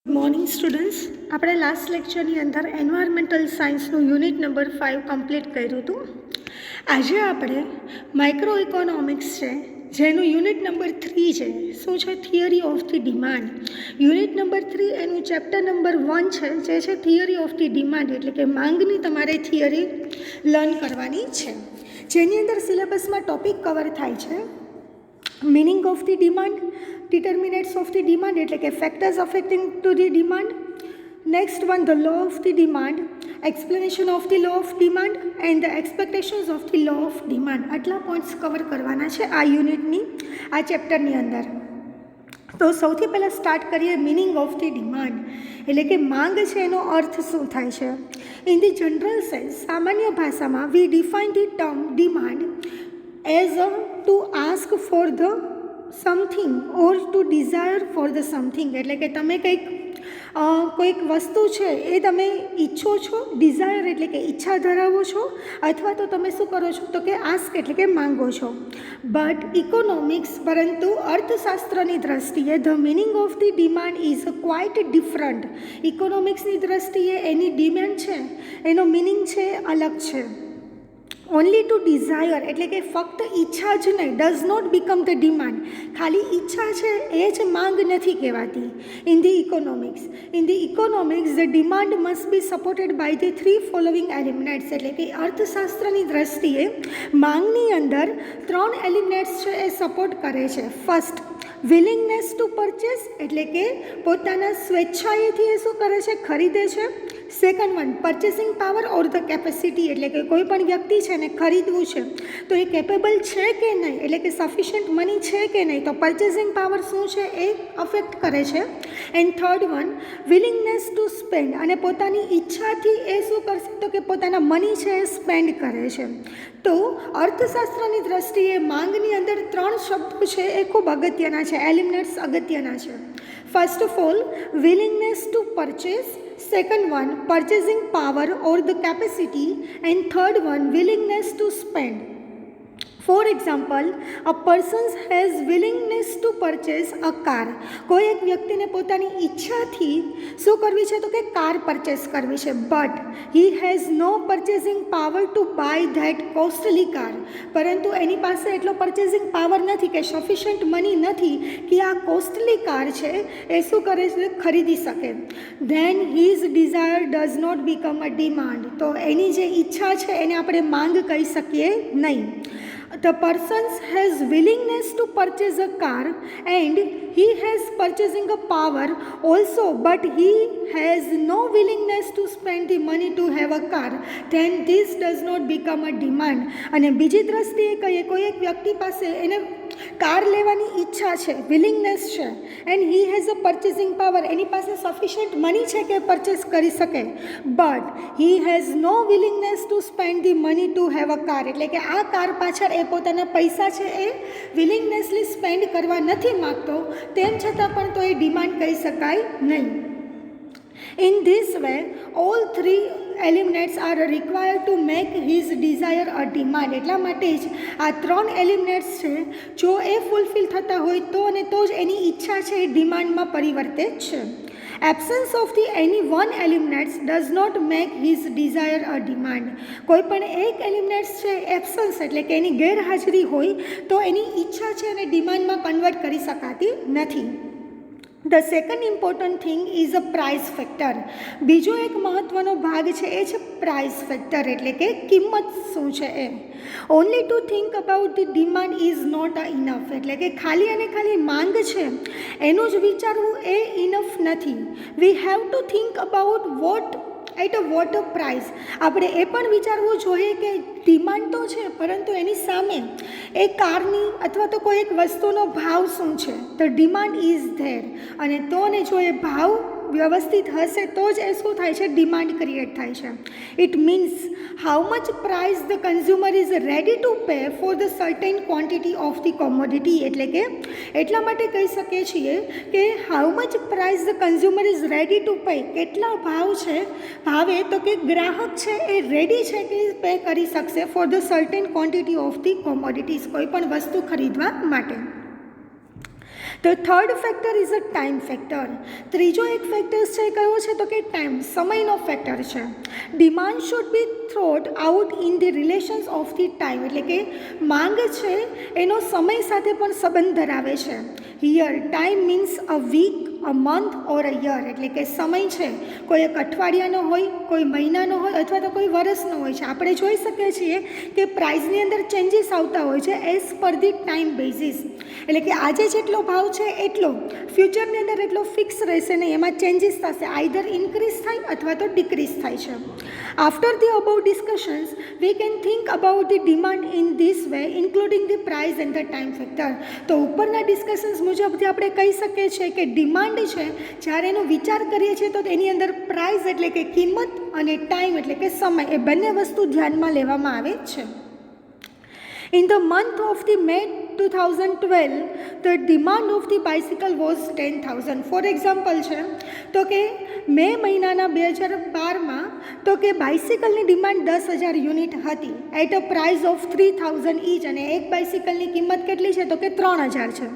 Morning students, આપણે last લેક્ચરની અંદર environmental સાયન્સનું unit number 5 complete કર્યું હતું. આજે આપણે માઇક્રો ઇકોનોમિક્સ છે જેનું યુનિટ નંબર 3 છે. શું છે? Theory of the demand. Unit number 3 એનું ચેપ્ટર નંબર 1 છે જે છે થિયરી ઓફ ધી ડિમાન્ડ, એટલે કે માંગની તમારે થિયરી લર્ન કરવાની છે, જેની અંદર સિલેબસમાં ટોપિક કવર થાય છે meaning of the demand, determinants of the demand એટલે કે factors affecting to the demand. Next one, the law of the demand, explanation of the law of demand and the expectations of the law of demand. આટલા points cover કરવાના છે આ યુનિટની, આ ચેપ્ટરની અંદર. તો સૌથી પહેલાં સ્ટાર્ટ કરીએ મિનિંગ ઓફ ધી ડિમાન્ડ, એટલે કે માંગ છે એનો અર્થ શું થાય છે. ઇન ધી જનરલ સેન્સ, સામાન્ય ભાષામાં we define the term demand as to ask for the something or to desire for the something, એટલે કે તમે કોઈક વસ્તુ છે એ તમે ઈચ્છો છો, ડિઝાયર એટલે કે ઈચ્છા ધરાવો છો, અથવા તો તમે શું કરો છો તો કે આસ્ક એટલે કે માંગો છો. બટ ઇકોનોમિક્સ, પરંતુ અર્થશાસ્ત્રની દ્રષ્ટિએ the meaning of the demand is quite different. ઇકોનોમિક્સની દ્રષ્ટિએ એની ડિમાન્ડ છે એનો મિનિંગ છે અલગ છે. ઓનલી ટુ ડિઝાયર એટલે કે ફક્ત ઈચ્છા જ નહીં, does not become the demand. ખાલી ઈચ્છા છે એ જ માંગ નથી કહેવાતી. In the economics the demand must be supported by the 3 following elements, એટલે કે અર્થશાસ્ત્રની દ્રષ્ટિએ માંગની અંદર 3 એલિમેન્ટ્સ છે એ સપોર્ટ કરે છે. ફર્સ્ટ, વિલિંગનેસ ટુ પરચેસ, એટલે કે પોતાના સ્વેચ્છાએથી એ શું કરે છે, ખરીદે છે. Second one, purchasing power or the capacity, એટલે કે કોઈ પણ વ્યક્તિ છે ને ખરીદવું છે તો એ કેપેબલ છે કે નહીં, એટલે કે સફિશિયન્ટ મની છે કે નહીં, તો પરચેસિંગ પાવર શું છે એ અફેક્ટ કરે છે. And third one, willingness to spend, અને પોતાની ઈચ્છાથી એ શું કરશે તો કે પોતાના મની છે એ સ્પેન્ડ કરે છે. તો અર્થશાસ્ત્રની દ્રષ્ટિએ માંગની અંદર 3 શબ્દો છે એ ખૂબ અગત્યના છે, એલિમેન્ટ્સ અગત્યના છે. First of all, willingness to purchase. Second one, purchasing power or the capacity, and third one, willingness to spend. For example, a person has willingness to purchase a car. કોઈ એક વ્યક્તિને પોતાની ઈચ્છાથી શું કરવી છે તો કે કાર પરચેસ કરવી છે, but he has no purchasing power to buy that costly car. પરંતુ એની પાસે એટલો પર્ચેસિંગ પાવર નથી કે સફિશિયન્ટ મની નથી કે આ કોસ્ટલી કાર છે એ શું કરે છે, ખરીદી શકે. Then his desire does not become a demand. તો એની જે ઈચ્છા છે એને આપણે માંગ કહી શકીએ નહીં. The person has willingness to purchase a car and he has purchasing a power also, but he has no willingness to spend the money to have a car, then this does not become a demand. અને બીજી દ્રષ્ટિએ કહીએ, કોઈ એક વ્યક્તિ પાસે એને car લેવાની ઈચ્છા છે, વિલિંગનેસ છે, and he has a purchasing power, એની પાસે સફિશિયન્ટ મની છે કે પરચેસ કરી શકે, but he has no willingness to spend the money to have a car, એટલે કે આ કાર પાછળ એ પોતાના પૈસા છે એ વિલિંગનેસલી સ્પેન્ડ કરવા નથી માગતો, તેમ છતાં પણ તો એ ડિમાન્ડ કહી શકાય નહીં. In this way, all 3 elements are required to make his desire a demand. એટલા માટે જ આ 3 એલિમેન્ટ્સ છે જો એ ફૂલફિલ થતા હોય તો અને તો જ એની ઈચ્છા છે એ ડિમાન્ડમાં પરિવર્તે છે. Absence of the any one elements does not make his desire a demand. કોઈ પણ એક એલિમેન્ટ્સ છે એબ્સન્સ એટલે કે એની ગેરહાજરી હોય તો એની ઈચ્છા છે એને ડિમાન્ડમાં કન્વર્ટ કરી શકાતી નથી. The second important thing is a price factor. બીજો એક મહત્ત્વનો ભાગ છે એ છે પ્રાઇસ ફેક્ટર, એટલે કે કિંમત શું છે એ. Only to think about the demand is not enough, એટલે કે ખાલી અને ખાલી માંગ છે એનું જ વિચારવું એ ઇનફ નથી. We have to think about vote price. આપણે એ પણ વિચારવું જોઈએ કે ડિમાન્ડ તો છે પરંતુ એની સામે એ કારની અથવા તો કોઈ એક વસ્તુનો ભાવ શું છે. ધ ડિમાન્ડ ઇઝ ધેર, અને તો ને જો એ ભાવ વ્યવસ્થિત હશે તો જ એ શું થાય છે, ડિમાન્ડ ક્રિએટ થાય છે. It means how much price the consumer is ready to pay for the certain quantity of the commodity, એટલે કે એટલા માટે કહી શકીએ છીએ કે how much price the consumer is ready to pay, કેટલા ભાવે તો કે ગ્રાહક છે એ રેડી છે કે પે કરી શકશે for the certain quantity of the commodities, કોઈ પણ વસ્તુ ખરીદવા માટે. The third factor is a time factor. ત્રીજો એક ફેક્ટર છે કયો છે તો કે ટાઈમ, સમયનો ફેક્ટર છે. ડિમાન્ડ શુડ બી થ્રોટ out in the relations of the time, એટલે કે માંગ છે એનો સમય સાથે પણ સંબંધ ધરાવે છે. Here time means a week, a month or a year, એટલે કે સમય છે કોઈ એક અઠવાડિયાનો હોય, કોઈ મહિનાનો હોય અથવા તો કોઈ વર્ષનો હોય છે. આપણે જોઈ શકીએ છીએ કે પ્રાઇઝની અંદર ચેન્જીસ આવતા હોય છે એઝ પર ધી ટાઈમ બેઝિસ, એટલે કે આજે જેટલો ભાવ છે એટલો ફ્યુચરની અંદર એટલો ફિક્સ રહેશે નહીં, એમાં ચેન્જીસ થશે, આઈધર ઇન્ક્રીઝ થાય અથવા તો ડિક્રીઝ થાય છે. After the about discussions we can think about the demand in this way including the price and the time factor. તો ઉપરના ડિસ્કશન્સ મુજબથી આપણે કહી શકીએ છીએ કે ડિમાન્ડ છે જ્યારે એનો વિચાર કરીએ છીએ તો એની અંદર પ્રાઇસ એટલે કે કિંમત અને ટાઈમ એટલે કે સમય એ બંને વસ્તુ ધ્યાનમાં લેવામાં આવે છે. In the month of the May 2012, the demand of the bicycle was 10,000. For example છે તો કે મે મહિનાના 2012માં તો કે બાઇસિકલની ડિમાન્ડ 10,000 યુનિટ હતી at a price of 3,000 each, અને એક બાઇસિકલની કિંમત કેટલી છે તો કે 3,000 છે.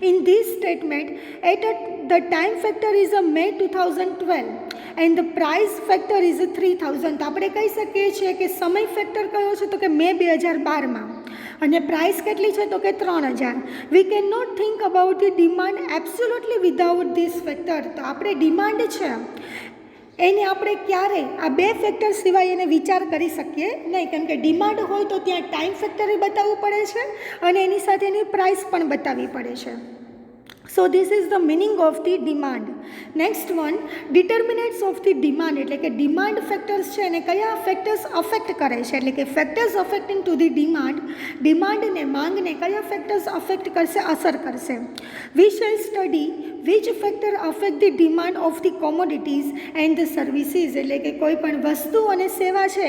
In this statement at the time factor is a May 2012 and the price factor is 3,000. તો આપણે કહી શકીએ છીએ કે સમય ફેક્ટર કયો છે તો કે મે 2012માં અને પ્રાઇસ કેટલી છે તો કે 3,000. We can not think about the demand absolutely without this factor. તો આપણે ડિમાન્ડ છે એને આપણે ક્યારેય આ બે ફેક્ટર સિવાય એને વિચાર કરી શકીએ નહીં, કેમ કે ડિમાન્ડ હોય તો ત્યાં ટાઈમ ફેક્ટર બતાવવું પડે છે અને એની સાથે એની પ્રાઇસ પણ બતાવવી પડે છે. So this is the meaning of the demand. Next one, determinants of the demand, એટલે કે ડિમાન્ડ ફેક્ટર્સ છે અને કયા ફેક્ટર્સ અફેક્ટ કરે છે, એટલે કે ફેક્ટર્સ અફેક્ટિંગ ટુ ધી ડિમાન્ડને માંગને કયા ફેક્ટર્સ અફેક્ટ કરશે, અસર કરશે. We shall study which factor affect the demand of the commodities and the services, એટલે કે કોઈ પણ વસ્તુ અને સેવા છે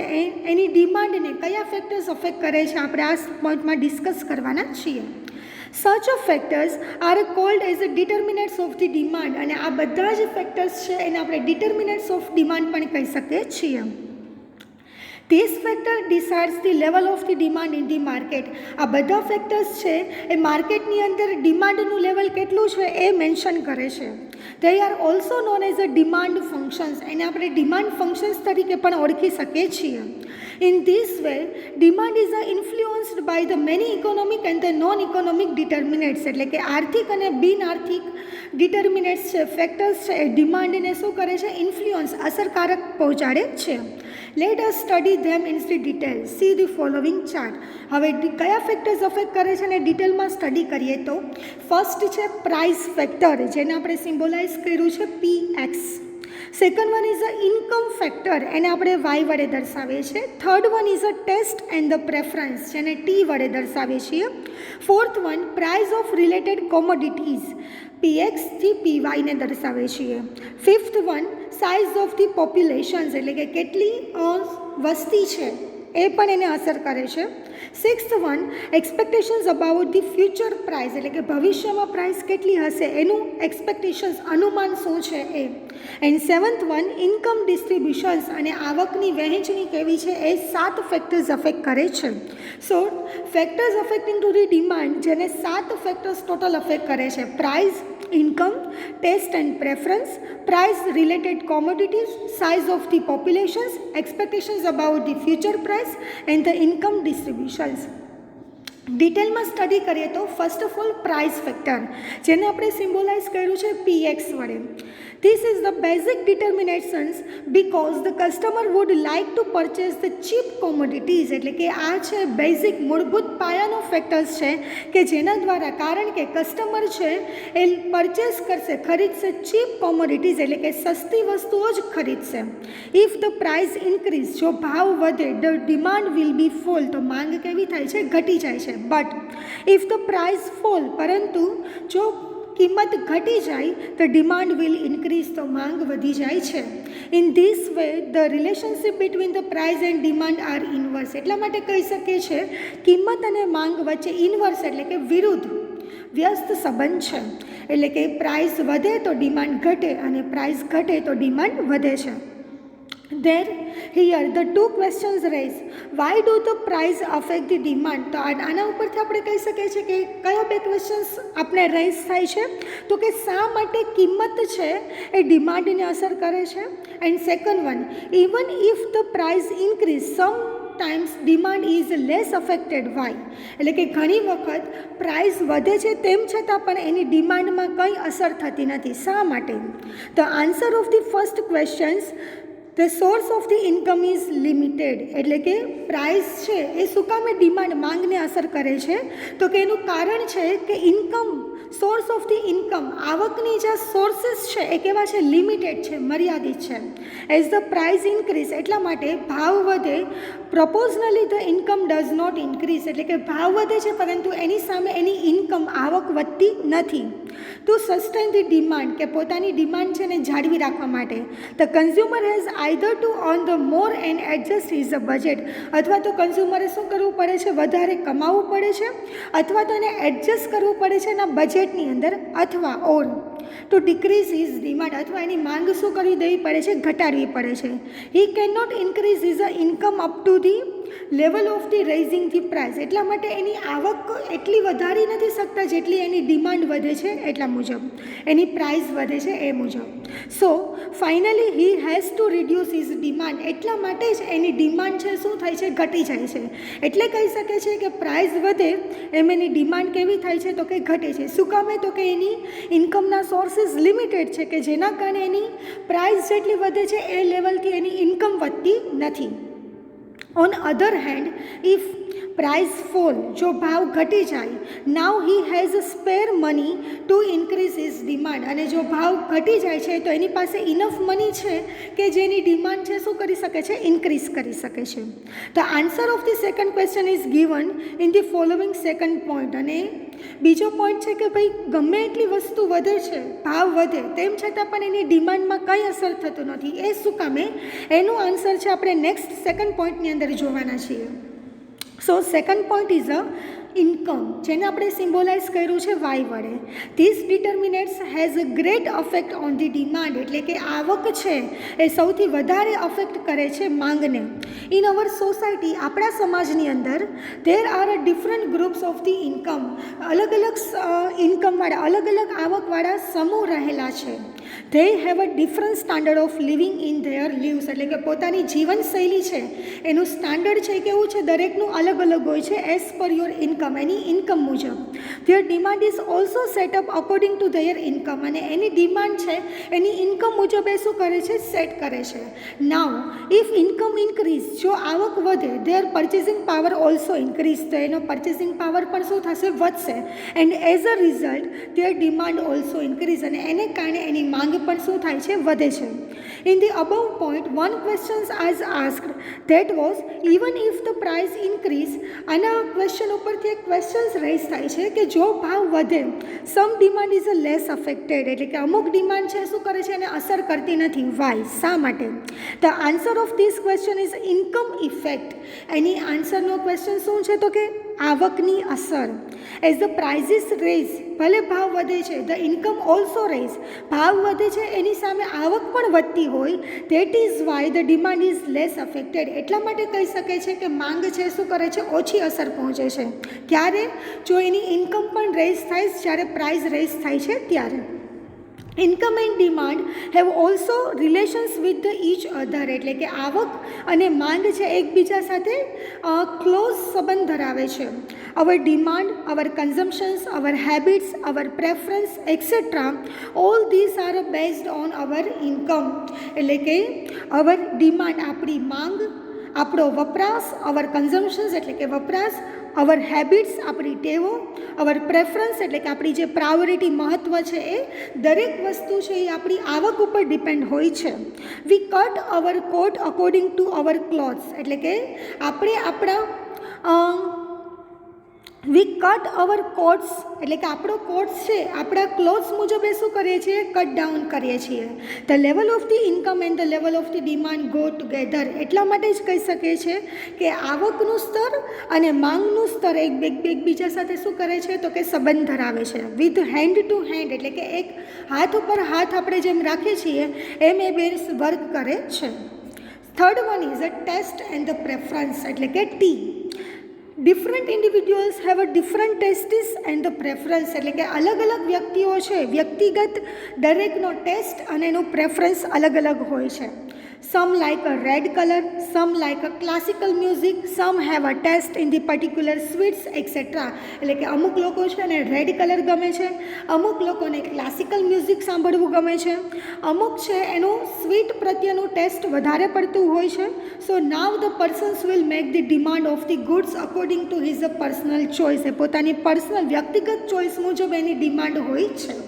એની ડિમાન્ડને કયા ફેક્ટર્સ અફેક્ટ કરે છે આપણે આ પોઈન્ટમાં ડિસ્કસ કરવાના છીએ. Such of factors are called as the determinants of the demand, અને આ બધા જ ફેક્ટર્સ છે એને આપણે determinants of demand પણ કહી શકીએ છીએ. This factor decides the level of the demand in the market. આ બધા ફેક્ટર્સ છે એ માર્કેટની અંદર ડિમાન્ડનું લેવલ કેટલું છે એ મેન્શન કરે છે. They are also known as a demand functions, એને આપણે ડિમાન્ડ ફંક્શન્સ તરીકે પણ ઓળખી શકીએ છીએ. In this way, demand is influenced by the many economic and the non-economic determinants, એટલે કે આર્થિક અને બિન આર્થિક ડિટર્મિનેટ્સ છે, ફેક્ટર્સ છે એ ડિમાન્ડને શું કરે છે, ઇન્ફ્લુઅન્સ, અસરકારક પહોંચાડે છે. Let us study them in detail. See the following chart. હવે કયા ફેક્ટર્સ અફેક્ટ કરે છે અને ડિટેલમાં સ્ટડી કરીએ તો ફર્સ્ટ છે પ્રાઇસ ફેક્ટર, જેને આપણે સિમ્બોલાઇઝ કર્યું છે PX. Second one is a income factor, એને આપણે વાય વડે દર્શાવીએ છીએ. Third one is a taste and the preference, જેને ટી વડે દર્શાવીએ છીએ. Fourth one price of related commodities, PXથી PYને દર્શાવીએ છીએ. Fifth one size of the populations, એટલે કે કેટલી વસ્તી છે એ પણ એને અસર કરે છે. Sixth one expectations about the future price, એટલે કે ભવિષ્યમાં પ્રાઇસ કેટલી હશે એનું એક્સપેક્ટેશન્સ, અનુમાન શું છે એ. And seventh one income distributions, અને આવકની વહેંચણી કેવી છે એ 7 ફેક્ટર્સ અફેક્ટ કરે છે. So factors affecting to the demand, જેને 7 ફેક્ટર્સ ટોટલ અફેક્ટ કરે છે: price, income, taste and preference, price related commodities, size of the populations, expectations about the future price and the income distributions. ડિટેલમાં study કરીએ તો first of all price factor, જેને આપણે symbolise કર્યું છે PX વડે. This is the basic determinations because the customer would like to purchase the cheap commodities, એટલે કે આ છે બેઝિક મૂળભૂત પાયાનો ફેક્ટર્સ છે કે જેના દ્વારા, કારણ કે કસ્ટમર છે એ પરચેસ કરશે, ખરીદશે ચીપ કોમોડિટીઝ, એટલે કે સસ્તી વસ્તુઓ જ ખરીદશે. ઇફ ધ પ્રાઇસ ઇન્ક્રીઝ, જો ભાવ વધે, the demand will be fall, તો માંગ કેવી થાય છે, ઘટી જાય છે. But if the price fall, પરંતુ જો કિંમત ઘટી જાય તો ડિમાન્ડ વિલ ઇન્ક્રીઝ, તો માંગ વધી જાય છે. In this way the relationship between the price and demand are inverse, એટલા માટે કહી શકીએ છીએ કિંમત અને માંગ વચ્ચે ઇનવર્સ એટલે કે વિરુદ્ધ વ્યસ્ત સંબંધ છે. એટલે કે પ્રાઇસ વધે તો ડિમાન્ડ ઘટે અને પ્રાઇસ ઘટે તો ડિમાન્ડ વધે છે. There, here the two questions raise. Why do the price affect the demand? તો આના ઉપરથી આપણે કહી શકીએ છીએ કે કયા બે ક્વેશ્ચન્સ આપણે રેઝ થાય છે, તો કે શા માટે કિંમત છે એ ડિમાન્ડને અસર કરે છે. And second one, even if the price increase sometimes demand is less affected. Why, એટલે કે ઘણી વખત પ્રાઇસ વધે છે તેમ છતાં પણ એની ડિમાન્ડમાં કંઈ અસર થતી નથી. શા માટે? The answer of the first questions, the source of the income is limited. એટલે કે પ્રાઇસ છે એ શું કામે ડિમાન્ડ માંગને અસર કરે છે, તો કે એનું કારણ છે કે income, source of the income, આવકની જે સોર્સિસ છે એ કેવા છે? લિમિટેડ છે, મર્યાદિત છે. એઝ ધ પ્રાઇસ ઇન્ક્રીઝ, એટલા માટે ભાવ વધે, proportionally the income does not increase. એટલે કે ભાવ વધે છે પરંતુ એની સામે એની ઇન્કમ, આવક વધતી નથી. ટુ સસ્ટેન ધી ડિમાન્ડ, કે પોતાની ડિમાન્ડ છે ને જાળવી રાખવા માટે, the consumer has either to earn the more and adjust his budget, અથવા તો કન્ઝ્યુમરે શું કરવું પડે છે? વધારે કમાવવું પડે છે, અથવા તો એને એડજસ્ટ કરવું પડે છે એના બજેટની અંદર, અથવા ઓર ટુ ડિક્રીઝ હિઝ ડિમાન્ડ, અથવા એની માંગ શું કરવી દેવી પડે છે? ઘટાડવી પડે છે. He can not increase his income up to the level of the raising the price. એટલા માટે એની આવક એટલી વધારી નથી શકતા જેટલી એની ડિમાન્ડ વધે છે એટલા મુજબ, એની પ્રાઇસ વધે છે એ મુજબ. So finally he has to reduce his demand. એટલા માટે જ એની ડિમાન્ડ છે શું થાય છે? ઘટી જાય છે. એટલે કહી શકે છે કે પ્રાઇસ વધે એમ એની ડિમાન્ડ કેવી થાય છે? તો કે ઘટે છે. શું કામે? તો કે એની ઇન્કમના સોર્સિસ લિમિટેડ છે, કે જેના કારણે એની પ્રાઇસ જેટલી વધે છે એ લેવલથી એની ઇન્કમ વધતી નથી. On other hand, if price fall, જો ભાવ ઘટી જાય, now he has a spare money to increase his demand. અને જો ભાવ ઘટી જાય છે તો એની પાસે ઇનફ મની છે કે જેની ડિમાન્ડ છે શું કરી શકે છે? ઇન્ક્રીઝ કરી શકે છે. The answer of the second question is given in the following second point. અને બીજો પોઈન્ટ છે કે ભાઈ ગમે એટલી વસ્તુ વધે છે, ભાવ વધે, તેમ છતાં પણ એની ડિમાન્ડમાં કંઈ અસર થતું નથી. એ શું કામે? એનું આન્સર છે આપણે નેક્સ્ટ સેકન્ડ પોઈન્ટની અંદર જોવાના છીએ. So second point is a income, જેને આપણે સિમ્બોલાઇઝ કર્યું છે વાય વડે. This determinates has a great affect on the demand. એટલે કે આવક છે એ સૌથી વધારે અફેક્ટ કરે છે માંગને. ઇન અવર સોસાયટી, આપણા સમાજની અંદર, there are a different groups of the income. અલગ અલગ ઇન્કમવાળા, અલગ અલગ આવકવાળા સમૂહ રહેલા છે. They have a different standard of living in their leaves. એટલે કે પોતાની જીવનશૈલી છે એનું સ્ટાન્ડર્ડ છે કેવું છે? દરેકનું અલગ અલગ હોય છે એઝ પર યોર ઇન્કમ, એની ઇન્કમ મુજબ. Their demand is also set up according to their income. અને એની ડિમાન્ડ છે એની ઇન્કમ મુજબ એ શું કરે છે? સેટ કરે છે. નાવ ઇફ ઇન્કમ ઇન્ક્રીઝ, જો આવક વધે, their purchasing power also increase. તો એનો પરચેસિંગ પાવર પણ શું થશે? વધશે. And as a result their demand also increase. અને એને કારણે એની માંગ પણ શું થાય છે? વધે છે. In the above point, one question આઝ asked, that was even if the price increase. આના ક્વેશ્ચન ઉપરથી એક ક્વેશ્ચન્સ રેઝ થાય છે કે જો ભાવ વધે, some demand is a less affected. એટલે કે અમુક ડિમાન્ડ છે શું કરે છે? એને અસર કરતી નથી. વાય? શા માટે? The answer of this question is income effect. એની આન્સરનો ક્વેશ્ચન શું છે? તો કે આવકની અસર. એઝ ધ પ્રાઇઝિસ રેઝ, ભલે ભાવ વધે છે, ધ ઇન્કમ ઓલ્સો રેઝ. ભાવ વધે છે એની સામે આવક પણ વધતી હોય, that is why the demand is less affected. એટલા માટે કહી શકે છે કે માંગ છે શું કરે છે? ઓછી અસર પહોંચે છે. ક્યારે? જો એની ઇન્કમ પણ રેઝ થાય, જ્યારે પ્રાઇસ રેઝ થાય છે ત્યારે. Income and demand have also relations with the each other. એટલે કે આવક અને માંગ છે એકબીજા સાથે ક્લોઝ સંબંધ ધરાવે છે. Our demand, our consumptions, our habits, our preference etcetera, all this are based on our income. એટલે કે અવર ડિમાન્ડ, આપણી માંગ, આપણો વપરાશ, અવર કન્ઝમ્પશન્સ એટલે કે વપરાશ, અવર હેબિટ્સ આપણી ટેવો, અવર પ્રેફરન્સ એટલે કે આપણી જે પ્રાયોરિટી મહત્ત્વ છે એ દરેક વસ્તુ છે એ આપણી આવક ઉપર ડિપેન્ડ હોય છે. We cut our coat according to our cloths. એટલે કે આપણે વી કટ અવર કોટ્સ એટલે કે આપણો કોટ્સ છે આપણા ક્લોથ્સ મુજબ એ શું કરીએ છીએ? કટ ડાઉન કરીએ છીએ. The level of the income and the level of the demand go together. એટલા માટે જ કહી શકીએ છીએ કે આવકનું સ્તર અને માંગનું સ્તર એકબીજા સાથે શું કરે છે? તો કે સંબંધ ધરાવે છે. વિથ હેન્ડ ટુ હેન્ડ એટલે કે એક હાથ ઉપર હાથ આપણે જેમ રાખીએ છીએ એમ એ બે વર્ક કરે છે. Third one is a taste and the preference એટલે કે ટી. Different individuals have a different tastes and the preference એટલે કે અલગ અલગ વ્યક્તિઓ છે, વ્યક્તિગત દરેકનો ટેસ્ટ અને એનું પ્રેફરન્સ અલગ અલગ હોય છે. Some like a red color, some like a classical music, some have a taste in the particular sweets, etc. એટલે કે અમુક લોકો છે ને રેડ કલર ગમે છે, અમુક લોકોને ક્લાસિકલ મ્યુઝિક સાંભળવું ગમે છે, અમુક છે એનું સ્વીટ પ્રત્યેનું ટેસ્ટ વધારે પડતું હોય છે. So now the persons will make the demand of the goods according to his a personal choice. એ પોતાની પર્સનલ વ્યક્તિગત ચોઇસ મુજબ એની ડિમાન્ડ હોય છે.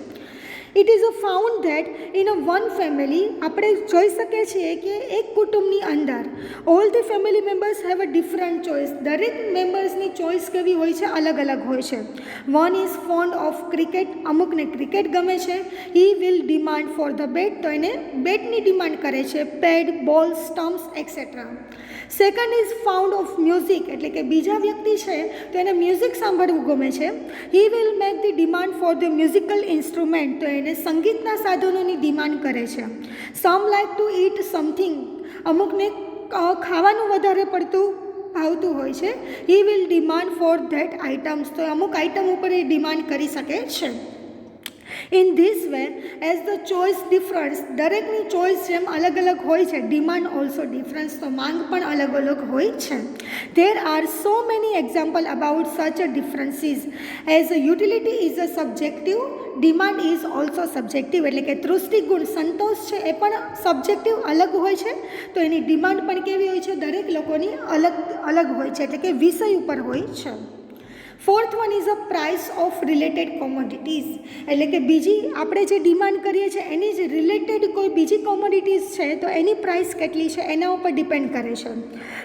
It is a found that in a one family આપણે જોઈ શકીએ છીએ કે એક કુટુંબની અંદર all the family members have a different choice. દરેક મેમ્બર્સની ચોઇસ કેવી હોય છે? અલગ અલગ હોય છે. One is fond of cricket, અમુકને ક્રિકેટ ગમે છે. He will demand for the bat, તો એને બેટની ડિમાન્ડ કરે છે. Pad, ball, stumps etcetera. Second is found of music એટલે કે બીજા વ્યક્તિ છે તો એને મ્યુઝિક સાંભળવું ગમે છે. He will make the demand for the musical instrument, તો એને સંગીતના સાધનોની ડિમાન્ડ કરે છે. સમ લાઇક ટુ ઈટ સમથિંગ, અમુકને ખાવાનું વધારે પડતું ભાવતું હોય છે. He will demand for that items, તો અમુક આઇટમ ઉપર એ ડિમાન્ડ કરી શકે છે. In this way as the choice difference, દરેકની ચોઇસ જેમ અલગ અલગ હોય છે, ડિમાન્ડ ઓલ્સો ડિફરન્સ, તો માંગ પણ અલગ અલગ હોય છે. There are so many example about such a differences. As a utility is a subjective, demand is also subjective એટલે કે તૃષ્ટિગુણ સંતોષ છે એ પણ સબ્જેક્ટિવ અલગ હોય છે, તો એની ડિમાન્ડ પણ કેવી હોય છે? દરેક લોકોની અલગ અલગ હોય છે એટલે કે વિષય ઉપર હોય છે. Fourth one is a price of related commodities એટલે કે બીજી આપણે જે ડિમાન્ડ કરીએ છીએ એની જ રિલેટેડ કોઈ બીજી કોમોડિટીઝ છે તો એની પ્રાઇસ કેટલી છે એના ઉપર ડિપેન્ડ કરે છે.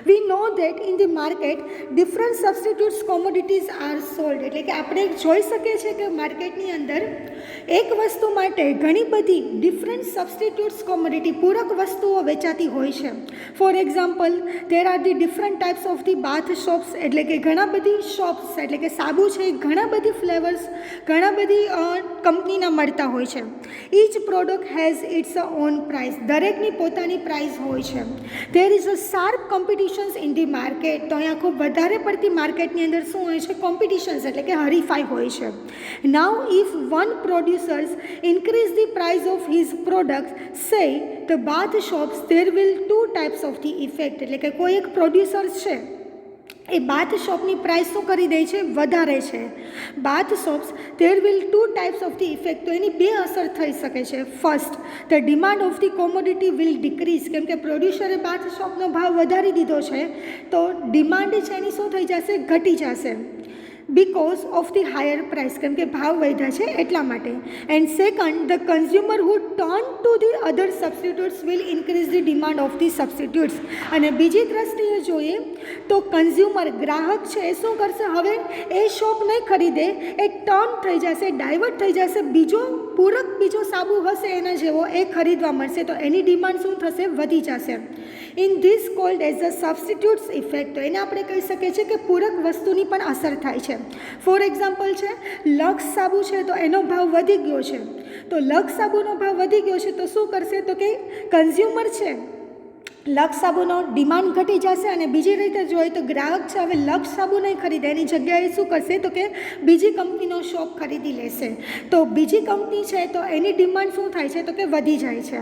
We know that in the market different substitutes commodities are sold એટલે કે આપણે જોઈ શકીએ છીએ કે માર્કેટની અંદર એક વસ્તુ માટે ઘણી બધી ડિફરન્ટ સબસ્ટિટ્યુટ્સ કોમોડિટી પૂરક વસ્તુઓ વેચાતી હોય છે. For example there are the different types of the bath shops એટલે કે ઘણા બધી શોપ્સ એટલે કે સાબુ છે ઘણા બધી ફ્લેવર્સ ઘણા બધી કંપનીના મળતા હોય છે. Each product has its own price, દરેકની પોતાની પ્રાઇસ હોય છે. There is a sharp competitions in the market, તો અહીંયા ખૂબ વધારે પડતી માર્કેટની અંદર શું હોય છે? કોમ્પિટિશન્સ એટલે કે હરીફાઈ હોય છે. નાવ if one producers increase the price of his product સે the bath shops, there will two types of the effect એટલે કે કોઈ એક પ્રોડ્યુસર્સ છે એ બાથ શોપની પ્રાઇસ શું કરી દે છે? વધારે છે. Both shops there will two types of the effect, તો એની બે અસર થઈ શકે છે. First the demand of the commodity will decrease, કેમ કે પ્રોડ્યુસરે બાથ શોપનો ભાવ વધારી દીધો છે તો ડિમાન્ડ છે એની શું થઈ જશે? ઘટી જશે. Because of the higher price, કેમ કે ભાવ વધ્યા છે એટલા માટે. And second the consumer who turn to the other substitutes will increase the demand of the substitutes. અને બીજી દ્રષ્ટિએ જોઈએ તો કન્ઝ્યુમર ગ્રાહક છે એ શું કરશે? હવે એ શોપ નહીં ખરીદે, એ ટર્ન થઈ જશે, ડાયવર્ટ થઈ જશે, બીજો સાબુ હશે એના જેવો એ ખરીદવા મળશે, તો એની ડિમાન્ડ શું થશે? વધી જશે. In this called as a substitutes effect, તો એને આપણે કહી શકીએ છીએ કે પૂરક વસ્તુની પણ અસર થાય છે. ફોર એક્ઝામ્પલ છે લક્સ સાબુ છે તો એનો ભાવ વધી ગયો છે, તો લક્સ સાબુનો ભાવ વધી ગયો છે તો શું કરશે? તો કે કન્ઝ્યુમર છે લક્સ સાબુનો ડિમાન્ડ ઘટી જશે, અને બીજી રીતે જોઈએ તો ગ્રાહક છે હવે લક્સ સાબુ નહીં ખરીદે, એની જગ્યાએ શું કરશે? તો કે બીજી કંપનીનો શોપ ખરીદી લેશે, તો બીજી કંપની છે તો એની ડિમાન્ડ શું થાય છે? તો કે વધી જાય છે.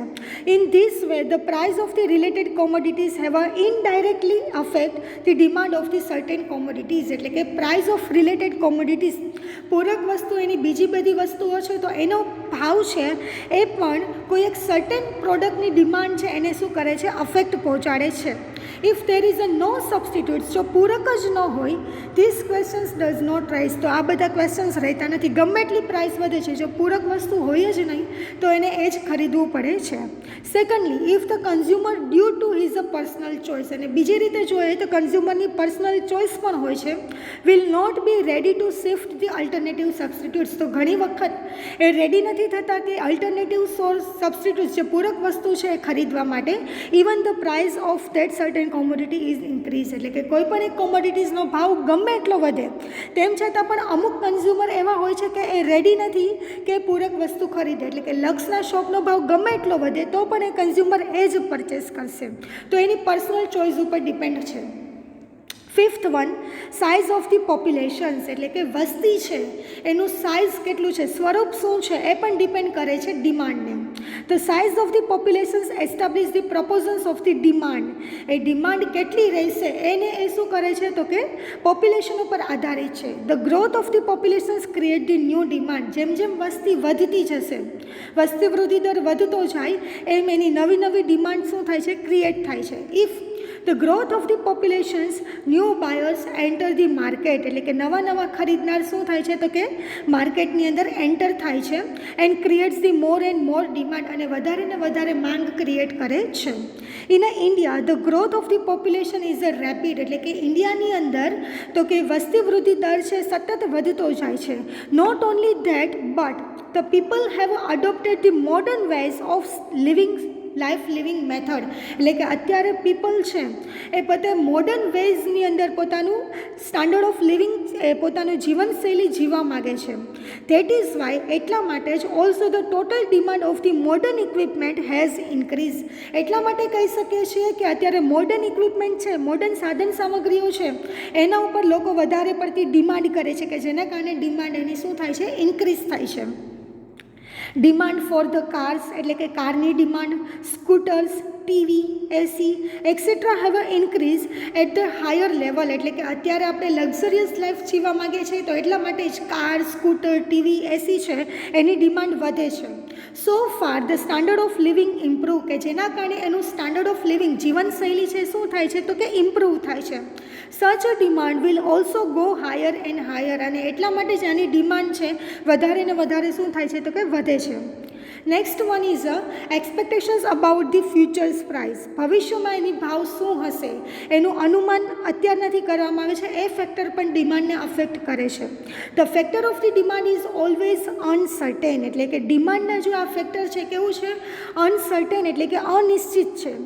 In this way the price of the related commodities have indirectly affect the demand of the certain commodities એટલે કે પ્રાઇસ ઓફ રિલેટેડ કોમોડિટીઝ પૂરક વસ્તુ એની બીજી બધી વસ્તુઓ છે તો એનો ભાવ છે એ પણ કોઈ એક સર્ટેન પ્રોડક્ટની ડિમાન્ડ છે એને શું કરે છે? અફેક્ટ પહોંચાડે છે. ઇફ દેર ઇઝ અ નો સબસ્ટિટ્યુટ્સ, જો પૂરક જ ન હોય, this questions does not rise, તો આ બધા ક્વેશ્ચન્સ રહેતા નથી. ગમે એટલી પ્રાઇસ વધે છે, જો પૂરક વસ્તુ હોય જ નહીં તો એને એ જ ખરીદવું પડે છે. Secondly if the consumer due to his a personal choice, અને બીજી રીતે જોઈએ તો કન્ઝ્યુમરની પર્સનલ ચોઇસ પણ હોય છે, will not be ready to shift the alternative substitutes, તો ઘણી વખત એ રેડી નથી થતા કે અલ્ટરનેટિવ સોર્સ સબસ્ટિટ્યુટ્સ જે પૂરક વસ્તુ છે એ ખરીદવા માટે. Even the price of that certain commodity is increase, એટલે કે કોઈ પણ એક કોમોડિટીઝનો ભાવ ગમે એટલો વધે તેમ છતાં પણ અમુક કન્ઝ્યુમર એવા હોય છે કે એ રેડી નથી કે પૂરક વસ્તુ ખરીદે, એટલે કે લક્સના શોપનો ભાવ ગમે એટલો વધે તો પણ એ કન્ઝ્યુમર એ જ પરચેસ કરશે. તો એની પર્સનલ ચોઇસ ઉપર ડિપેન્ડ છે. Fifth one, size of the populations, એટલે કે વસ્તી છે એનું સાઇઝ કેટલું છે, સ્વરૂપ શું છે એ પણ ડિપેન્ડ કરે છે ડિમાન્ડને. The size of the populations establish the proportions of the demand, એ ડિમાન્ડ કેટલી રહેશે એને એ શું કરે છે તો કે પોપ્યુલેશન ઉપર આધારિત છે. The growth of the populations create the new demand, જેમ જેમ વસ્તી વધતી જશે, વસ્તી વૃદ્ધિ દર વધતો જાય એમ એની નવી નવી ડિમાન્ડ શું થાય છે, ક્રિએટ થાય છે. If the growth of the populations, new buyers enter the market, એટલે કે નવા નવા ખરીદનાર શું થાય છે તો કે માર્કેટની અંદર એન્ટર થાય છે. And creates the more and more demand, અને વધારે ને વધારે માંગ ક્રિએટ કરે છે. In India the growth of the population is a rapid, એટલે કે ઇન્ડિયાની અંદર તો કે વસ્તી વૃદ્ધિ દર છે સતત વધતો જાય છે. Not only that but the people have adopted the modern ways of life living method, એટલે કે અત્યારે પીપલ છે એ પોતે મોડર્ન વેઝની અંદર પોતાનું સ્ટાન્ડર્ડ ઓફ લિવિંગ પોતાનું જીવનશૈલી જીવવા માગે છે. ધેટ ઇઝ વાય, એટલા માટે જ also the total demand of the modern equipment has increase, એટલા માટે કહી શકીએ છીએ કે અત્યારે મોડર્ન ઇક્વિપમેન્ટ છે, મોડર્ન સાધન સામગ્રીઓ છે એના ઉપર લોકો વધારે પડતી ડિમાન્ડ કરે છે કે જેના કારણે ડિમાન્ડ એની શું થાય છે, ઇન્ક્રીઝ થાય છે. ડિમાન્ડ ફોર ધ કાર્સ, એટલે કે કારની demand, scooters, TV, AC etcetera have increase at the higher level, એટલે કે અત્યારે આપણે લક્ઝરિયસ લાઈફ જીવવા માગીએ છીએ તો એટલા માટે જ કાર, સ્કૂટર, ટીવી, એસી છે એની ડિમાન્ડ વધે છે. સો far the standard of living improve, કે જેના કારણે એનું સ્ટાન્ડર્ડ ઓફ લિવિંગ જીવનશૈલી છે શું થાય છે તો કે ઇમ્પ્રૂવ થાય છે. Such a demand will also go higher and higher, અને એટલા માટે જ આની ડિમાન્ડ છે વધારે ને વધારે શું થાય છે તો કે વધે છે. Next one is expectations about the futures price, ભવિષ્યમાં એની ભાવ શું હશે એનું અનુમાન અત્યારથી કરવામાં આવે છે, એ ફેક્ટર પણ ડિમાન્ડને અફેક્ટ કરે છે. The factor of the demand is always uncertain, એટલે કે ડિમાન્ડના જો આ ફેક્ટર છે કેવું છે, અનસર્ટેન એટલે કે અનિશ્ચિત છે.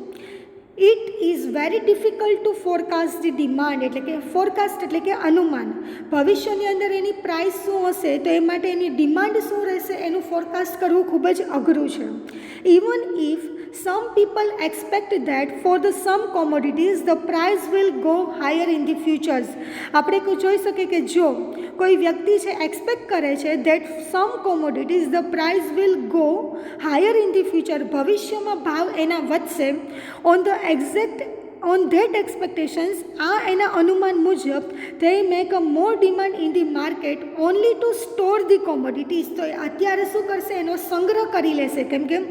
It is very difficult two forecast the demand, એટલે કે ફોરકાસ્ટ એટલે કે અનુમાન, ભવિષ્યની અંદર એની પ્રાઇસ શું હશે તો એ માટે એની ડિમાન્ડ શું રહેશે એનું ફોરકાસ્ટ કરવું ખૂબ જ અઘરું છે. Even if some people expect that for the some commodities the price will go higher in the futures, આપણે કોઈ જોઈ શકીએ કે જો કોઈ વ્યક્તિ છે એક્સપેક્ટ કરે છે that some commodities the price will go higher in the future, ભવિષ્યમાં ભાવ એના વધશે, on that expectations, આ એના અનુમાન મુજબ they make a more demand in the market only to store the commodities, તો અત્યારે શું કરશે એનો સંગ્રહ કરી લેશે, કેમ કે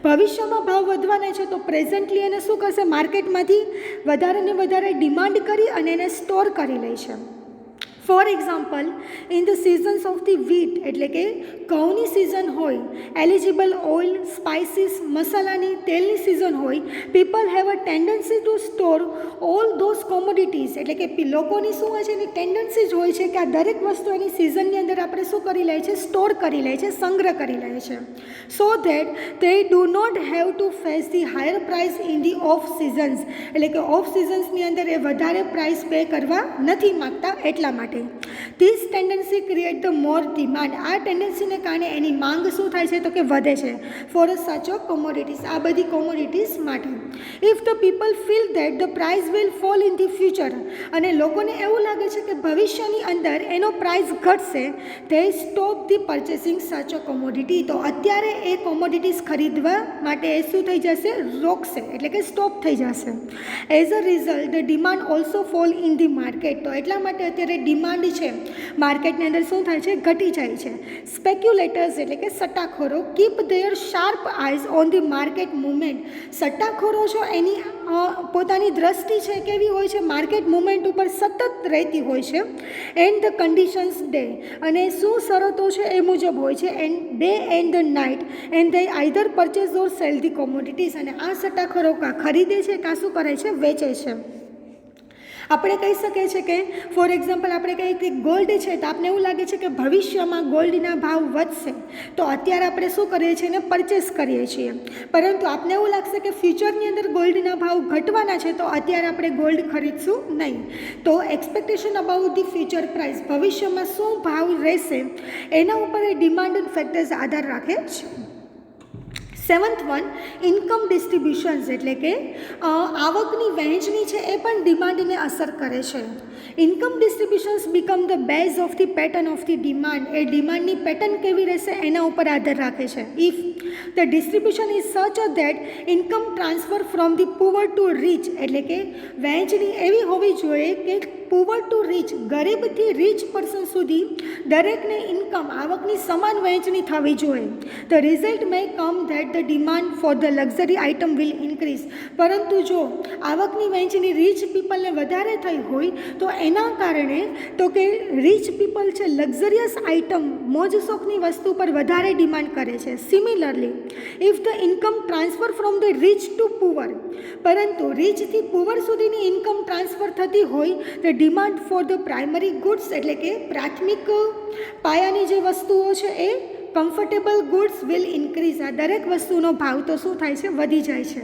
ભવિષ્યમાં ભાવ વધવાના છે તો પ્રેઝન્ટલી એને શું કરશે, માર્કેટમાંથી વધારે ને વધારે ડિમાન્ડ કરી અને એને સ્ટોર કરી લે છે. For example, in the seasons of the wheat, એટલે કે ઘઉંની સિઝન હોય, એલિજિબલ ઓઇલ, સ્પાઇસીસ, મસાલાની, તેલની સિઝન હોય, people have a tendency to store all those commodities, એટલે કે લોકોની શું હોય છે, એની ટેન્ડન્સી જ હોય છે કે આ દરેક વસ્તુ એની સિઝનની અંદર આપણે શું કરી લે છે, સ્ટોર કરી લે છે, સંગ્રહ કરી લે છે. So that they do not have to face the higher price in the off seasons, એટલે કે ઓફ સિઝન્સની અંદર એ વધારે પ્રાઇસ પે કરવા નથી માગતા એટલા માટે. This tendency create the more demand, આ ટેન્ડન્સીને કારણે એની માંગ શું થાય છે તો કે વધે છે for such a commodities, આ બધી કોમોડિટીઝ માટે. If the people feel that the price will fall in the future, અને લોકોને એવું લાગે છે કે ભવિષ્યની અંદર એનો પ્રાઇસ ઘટશે, they stop the purchasing such a commodity, તો અત્યારે એ કોમોડિટીઝ ખરીદવા માટે એ શું થઈ જશે, રોકશે, એટલે કે સ્ટોપ થઈ જશે. As a result the demand also fall in the market, તો એટલા માટે અત્યારે ડિમાન્ડ છે માર્કેટની અંદર શું થાય છે, ઘટી જાય છે. સ્પેક્યુલેટર્સ એટલે કે સટ્ટાખોરો keep their sharp eyes on the market movement, સટ્ટાખોરો છો એની પોતાની દ્રષ્ટિ છે કેવી હોય છે, માર્કેટ મુવમેન્ટ ઉપર સતત રહેતી હોય છે. એન્ડ ધ કન્ડિશન્સ ડે, અને શું શરતો છે એ મુજબ હોય છે, and day and the night, and they either purchase or sell the commodities, અને આ સટ્ટાખોરો કાં ખરીદે છે કાં શું કરે છે, વેચે છે. આપણે કહી શકીએ છીએ કે ફોર એક્ઝામ્પલ આપણે કહીએ કે ગોલ્ડ છે તો આપણે એવું લાગે છે કે ભવિષ્યમાં ગોલ્ડના ભાવ વધશે, તો અત્યારે આપણે શું કરીએ છીએ એને પરચેસ કરીએ છીએ, પરંતુ આપણે એવું લાગશે કે ફ્યુચરની અંદર ગોલ્ડના ભાવ ઘટવાના છે તો અત્યારે આપણે ગોલ્ડ ખરીદશું નહીં. તો expectation about the future price, ભવિષ્યમાં શું ભાવ રહેશે એના ઉપર એ ડિમાન્ડ ફેક્ટર્સ આધાર રાખે છે. 7th વન, ઇન્કમ ડિસ્ટ્રીબ્યુશન્સ, એટલે કે આવકની વહેંચણી છે એ પણ ડિમાન્ડને અસર કરે છે. Income distributions become the base of the pattern of the demand, એ ડિમાન્ડની પેટર્ન કેવી રહેશે એના ઉપર આધાર રાખે છે. If the distribution is such that income transfer from the poor to rich, એટલે કે વહેંચણી એવી હોવી જોઈએ કે પુઅર ટુ રીચ, ગરીબથી રીચ પર્સન સુધી દરેકને ઇન્કમ, આવકની સમાન વહેંચણી થવી જોઈએ. The result may come that the demand for the luxury item will increase, પરંતુ જો આવકની વહેંચણી રીચ પીપલને વધારે થઈ હોય તો એના કારણે તો કે રીચ પીપલ છે લક્ઝરિયસ આઇટમ, મોજ શોખની વસ્તુ પર વધારે ડિમાન્ડ કરે છે. Similarly if the income transfer from the rich two poor, પરંતુ રીચથી પુઅર સુધીની ઇન્કમ ટ્રાન્સફર થતી હોય તો demand for the primary goods, એટલે કે પ્રાથમિક પાયાની જે વસ્તુઓ છે એ કમ્ફર્ટેબલ ગુડ્સ વિલ ઇન્ક્રીઝ, આ દરેક વસ્તુનો ભાવ તો શું થાય છે, વધી જાય છે.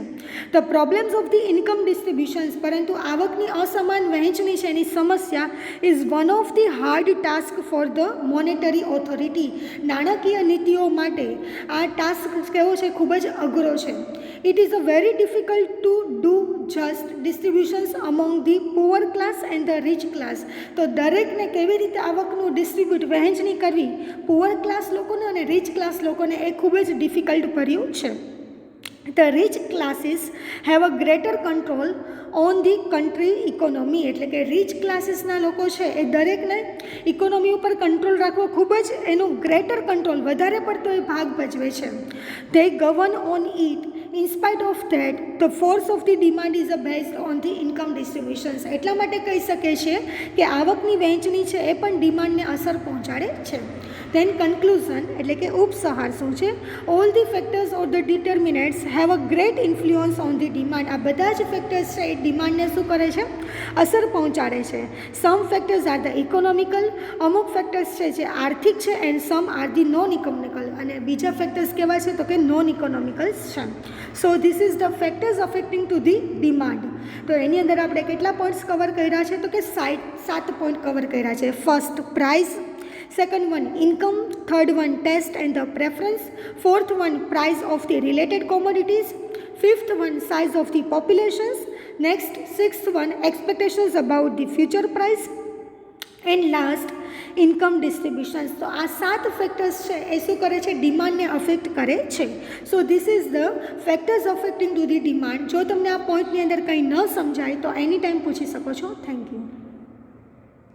The problems of the income distributions, પરંતુ આવકની અસમાન વહેંચણી છે એની સમસ્યા is one of the hard task for the monetary authority, નાણાકીય નીતિઓ માટે આ ટાસ્ક કેવો છે, ખૂબ જ અઘરો છે. It is a very difficult to do just distributions among the poor class and the rich class, તો દરેકને કેવી રીતે આવકનું ડિસ્ટ્રીબ્યુટ, વહેંચણી કરવી પુઅર ક્લાસ લોકોને અને રીચ ક્લાસ લોકોને એ ખૂબ જ ડિફિકલ્ટ ભર્યું છે. The rich classes have a greater control on the country economy, એટલે કે રીચ ક્લાસીસના લોકો છે એ દરેકને ઇકોનોમી ઉપર કંટ્રોલ રાખવો ખૂબ જ એનો ગ્રેટર કંટ્રોલ, વધારે પડતો એ ભાગ ભજવે છે. They govern on it, in spite of that the force of the demand is a based on the income distributions. એટલા માટે કહી શકીએ છીએ કે આવકની વહેંચણી છે એ પણ ડિમાન્ડને અસર પહોંચાડે છે. ધેન કન્ક્લુઝન, એટલે કે ઉપસંહાર શું છે, all the factors or the determinates have a great influence on the demand, આ બધા જ ફેક્ટર્સ છે એ ડિમાન્ડને શું કરે છે, અસર પહોંચાડે છે. સમ ફેક્ટર્સ આર ધ ઇકોનોમિકલ, અમુક ફેક્ટર્સ છે જે આર્થિક છે, and sum are the non economical, અને બીજા ફેક્ટર્સ કેવા છે તો કે નોન ઇકોનોમિકલ્સ છે. So this is the factors affecting to the demand. તો એની અંદર આપણે કેટલા પોઈન્ટ્સ કવર કર્યા છે તો કે 7 પોઈન્ટ કવર કર્યા છે. First price, second one income, third one taste and the preference, fourth one price of the related commodities, fifth one size of the populations, next sixth one expectations about the future price, and last income distributions. તો આ 7 factors છે એ શું કરે છે, ડિમાન્ડને affect કરે છે. So this is the factors affecting to the demand. જો તમને આ પોઈન્ટની અંદર કંઈ ન સમજાય તો એની ટાઈમ પૂછી શકો છો. Thank you.